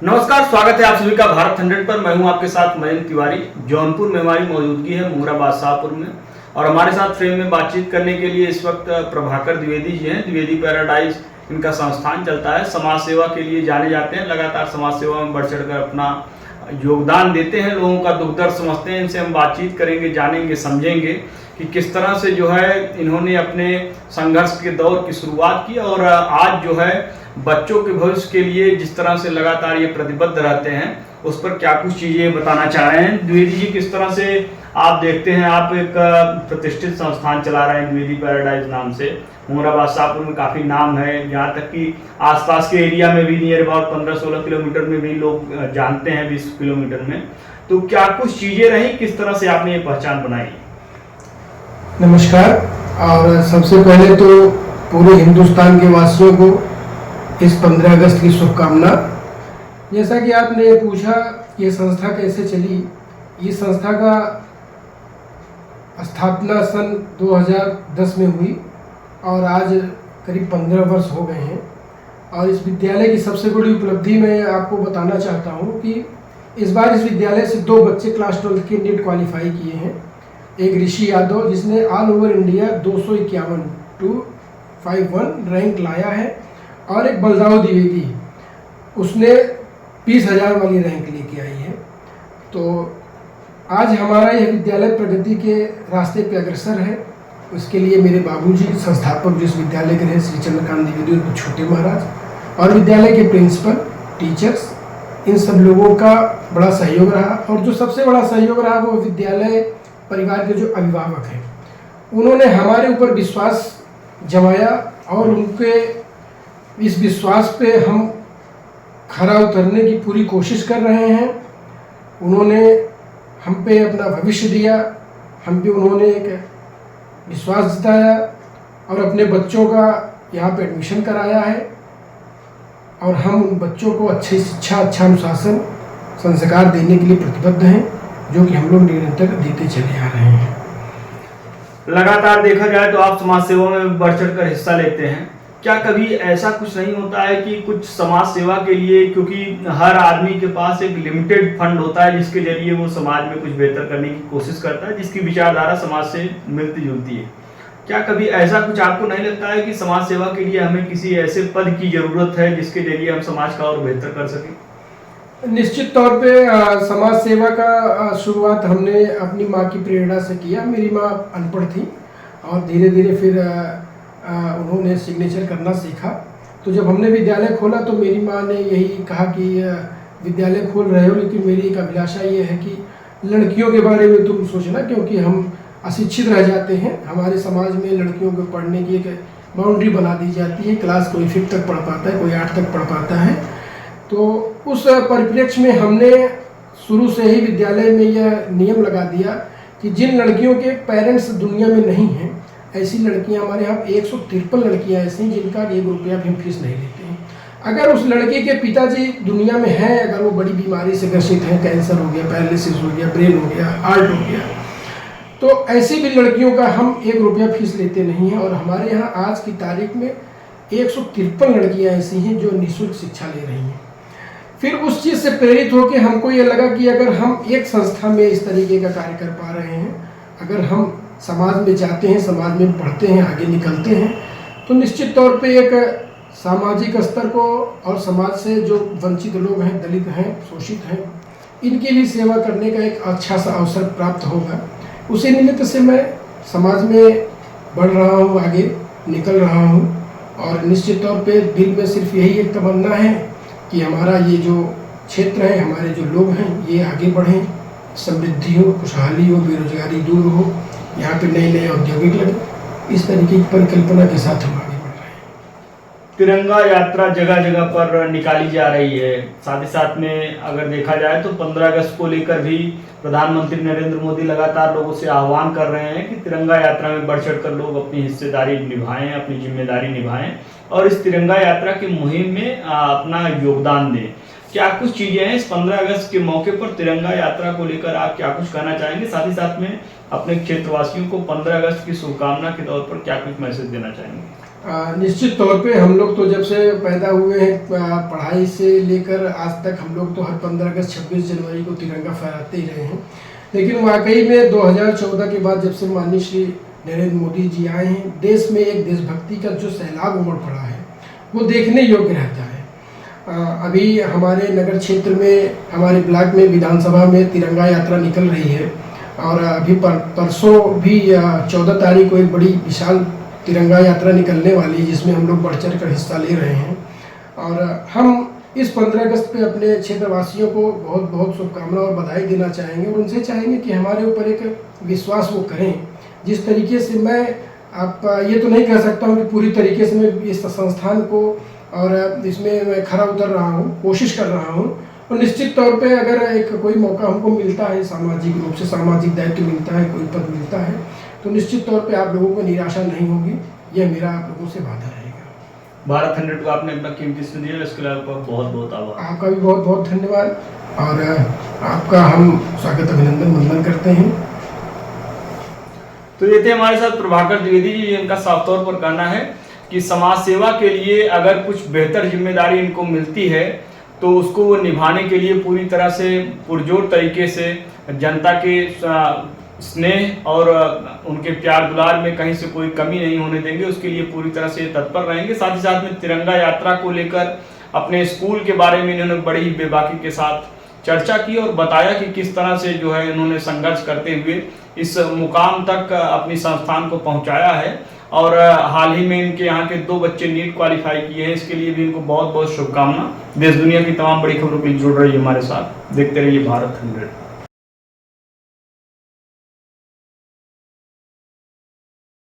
नमस्कार, स्वागत है आप सभी का भारत 100 पर। मैं हूं आपके साथ मयंक तिवारी। जौनपुर में हमारी मौजूदगी है मुहरा शाहपुर में, और हमारे साथ फ्रेम में बातचीत करने के लिए इस वक्त प्रभाकर द्विवेदी जी हैं। द्विवेदी पैराडाइज इनका संस्थान चलता है, समाज सेवा के लिए जाने जाते हैं, लगातार समाज सेवा में बढ़ चढ़ कर अपना योगदान देते हैं, लोगों का दुख दर्द समझते हैं। इनसे हम बातचीत करेंगे, जानेंगे, समझेंगे कि किस तरह से जो है इन्होंने अपने संघर्ष के दौर की शुरुआत की, और आज जो है बच्चों के भविष्य के लिए जिस तरह से लगातार ये प्रतिबद्ध रहते हैं, उस पर क्या कुछ चीजें बताना चाह रहे हैं। द्विवेदी जी, किस तरह से आप देखते हैं, आप एक प्रतिष्ठित संस्थान चला रहे हैं द्विवेदी पैराडाइज नाम से, मुहरा शाहपुर में काफी नाम है, यहाँ तक कि आसपास के एरिया में भी नियर अबाउट 15-16 किलोमीटर में भी लोग जानते हैं, 20 किलोमीटर में। तो क्या कुछ चीजें रही, किस तरह से आपने ये पहचान बनाई? नमस्कार। और सबसे पहले तो पूरे हिंदुस्तान के वासियों को इस 15 अगस्त की शुभकामना। जैसा कि आपने पूछा ये संस्था कैसे चली, ये संस्था का स्थापना सन 2010 में हुई और आज करीब 15 वर्ष हो गए हैं। और इस विद्यालय की सबसे बड़ी उपलब्धि मैं आपको बताना चाहता हूँ कि इस बार इस विद्यालय से 2 बच्चे क्लास 12 के नीट क्वालिफाई किए हैं। एक ऋषि यादव जिसने ऑल ओवर इंडिया 251 रैंक लाया है, और एक बलदाव द्विवेदी उसने 20,000 वाली रैंक लेके आई है। तो आज हमारा यह विद्यालय प्रगति के रास्ते पे अग्रसर है। उसके लिए मेरे बाबूजी संस्थापक जिस विद्यालय के रहे श्री चंद्रकांत द्विवेदी छोटे महाराज, और विद्यालय के प्रिंसिपल, टीचर्स, इन सब लोगों का बड़ा सहयोग रहा। और जो सबसे बड़ा सहयोग रहा वो विद्यालय परिवार के जो अभिभावक हैं, उन्होंने हमारे ऊपर विश्वास जमाया, और उनके इस विश्वास पे हम खरा उतरने की पूरी कोशिश कर रहे हैं। उन्होंने हम पे अपना भविष्य दिया, हम पे उन्होंने एक विश्वास जताया, और अपने बच्चों का यहाँ पे एडमिशन कराया है। और हम उन बच्चों को अच्छी शिक्षा, अच्छा अनुशासन, संस्कार देने के लिए प्रतिबद्ध हैं, जो कि हम लोग निरंतर देते चले आ रहे हैं। लगातार देखा जाए तो आप समाज सेवा में बढ़ चढ़ कर हिस्सा लेते हैं। क्या कभी ऐसा कुछ नहीं होता है कि कुछ समाज सेवा के लिए, क्योंकि हर आदमी के पास एक लिमिटेड फंड होता है जिसके जरिए वो समाज में कुछ बेहतर करने की कोशिश करता है, जिसकी विचारधारा समाज से मिलती जुलती है, क्या कभी ऐसा कुछ आपको नहीं लगता है कि समाज सेवा के लिए हमें किसी ऐसे पद की जरूरत है जिसके जरिए हम समाज का और बेहतर कर सकें? निश्चित तौर पे समाज सेवा का शुरुआत हमने अपनी माँ की प्रेरणा से किया। मेरी माँ अनपढ़ थी और धीरे धीरे फिर उन्होंने सिग्नेचर करना सीखा। तो जब हमने विद्यालय खोला तो मेरी माँ ने यही कहा कि विद्यालय खोल रहे हो, लेकिन मेरी एक अभिलाषा ये है कि लड़कियों के बारे में तुम सोचना, क्योंकि हम अशिक्षित रह जाते हैं। हमारे समाज में लड़कियों को पढ़ने की एक बाउंड्री बना दी जाती है, क्लास कोई 5th तक पढ़ पाता है, कोई 8 तक पढ़ पाता है। तो उस परिप्रेक्ष्य में हमने शुरू से ही विद्यालय में यह नियम लगा दिया कि जिन लड़कियों के पेरेंट्स दुनिया में नहीं हैं, ऐसी लड़कियां हमारे यहाँ 153 लड़कियां ऐसी हैं जिनका 1 रुपया भी हम फीस नहीं लेते हैं। अगर उस लड़की के पिताजी दुनिया में हैं, अगर वो बड़ी बीमारी से ग्रसित हैं, कैंसर हो गया, पैरालिसिस हो गया, ब्रेन हो गया, हार्ट हो गया, तो ऐसी भी लड़कियों का हम 1 रुपया फीस लेते नहीं हैं। और हमारे यहाँ आज की तारीख में 153 लड़कियाँ ऐसी हैं जो निःशुल्क शिक्षा ले रही हैं। फिर उस चीज़ से प्रेरित होकर हमको ये लगा कि अगर हम एक संस्था में इस तरीके का कार्य कर पा रहे हैं, अगर हम समाज में जाते हैं, समाज में पढ़ते हैं, आगे निकलते हैं, तो निश्चित तौर पे एक सामाजिक स्तर को और समाज से जो वंचित लोग हैं, दलित हैं, शोषित हैं, इनकी भी सेवा करने का एक अच्छा सा अवसर प्राप्त होगा। उसी निमित्त से मैं समाज में बढ़ रहा हूँ, आगे निकल रहा हूँ। और निश्चित तौर पे दिल में सिर्फ यही एक तमन्ना है कि हमारा ये जो क्षेत्र है, हमारे जो लोग हैं, ये आगे बढ़ें, समृद्धि हो, खुशहाली हो, बेरोजगारी दूर हो, यहाँ पे नए नए औद्योगिक लगे। इस तरीके की परिकल्पना के साथ हम आगे बढ़ रहे हैं। तिरंगा यात्रा जगह जगह पर निकाली जा रही है। साथ ही साथ में अगर देखा जाए तो 15 अगस्त को लेकर भी प्रधानमंत्री नरेंद्र मोदी लगातार लोगों से आह्वान कर रहे हैं कि तिरंगा यात्रा में बढ़ चढ़ कर लोग अपनी हिस्सेदारी निभाएं, अपनी जिम्मेदारी निभाएं, और इस तिरंगा यात्रा की मुहिम में अपना योगदान दें। क्या कुछ चीजें हैं इस 15 अगस्त के मौके पर तिरंगा यात्रा को लेकर आप क्या कुछ कहना चाहेंगे? साथ ही साथ में अपने क्षेत्रवासियों को 15 अगस्त की शुभकामना के तौर पर क्या कुछ मैसेज देना चाहेंगे? निश्चित तौर पे हम लोग तो जब से पैदा हुए हैं पढ़ाई से लेकर आज तक हम लोग तो हर 15 अगस्त 26 जनवरी को तिरंगा फहराते ही रहे हैं। लेकिन वाकई में 2014 के बाद जब से माननीय श्री नरेंद्र मोदी जी आए हैं, देश में एक देशभक्ति का जो सैलाब उमड़ पड़ा है वो देखने योग्य रहता है। अभी हमारे नगर क्षेत्र में, हमारे ब्लॉक में, विधानसभा में तिरंगा यात्रा निकल रही है और अभी परसों भी 14 तारीख को एक बड़ी विशाल तिरंगा यात्रा निकलने वाली है जिसमें हम लोग बढ़ चढ़ कर हिस्सा ले रहे हैं। और हम इस 15 अगस्त पे अपने क्षेत्रवासियों को बहुत बहुत शुभकामनाएं और बधाई देना चाहेंगे और उनसे चाहेंगे कि हमारे ऊपर एक विश्वास वो करें। जिस तरीके से मैं आप ये तो नहीं कह सकता हूँ कि पूरी तरीके से मैं इस संस्थान को और इसमें मैं खरा उतर रहा हूँ, कोशिश कर रहा हूँ। और निश्चित तौर पे अगर एक कोई मौका हमको मिलता है, सामाजिक रूप से सामाजिक दायित्व मिलता है, कोई पद मिलता है, तो निश्चित तौर पे आप लोगों को निराशा नहीं होगी, यह मेरा आप लोगों से वादा रहेगा। भारत 100 को आपने अपना कीमती समय दिया, इसके लिए आपका बहुत बहुत आभार। आपका भी बहुत बहुत धन्यवाद और आपका हम स्वागत अभिनंदन वंदन करते हैं। तो ये थे हमारे साथ प्रभाकर द्विवेदी जी, जिनका साफ तौर पर कहना है कि समाज सेवा के लिए अगर कुछ बेहतर जिम्मेदारी इनको मिलती है तो उसको वो निभाने के लिए पूरी तरह से पुरजोर तरीके से जनता के स्नेह और उनके प्यार दुलार में कहीं से कोई कमी नहीं होने देंगे, उसके लिए पूरी तरह से तत्पर रहेंगे। साथ ही साथ में तिरंगा यात्रा को लेकर अपने स्कूल के बारे में इन्होंने बड़ी ही बेबाकी के साथ चर्चा की और बताया कि किस तरह से जो है इन्होंने संघर्ष करते हुए इस मुकाम तक अपनी संस्थान को पहुंचाया है। और हाल ही में इनके यहाँ के 2 बच्चे नीट क्वालिफाई किए हैं, इसके लिए भी इनको बहुत बहुत शुभकामना। देश दुनिया की तमाम बड़ी खबरों के लिए जुड़ रही है हमारे साथ, देखते रहिए भारत 100।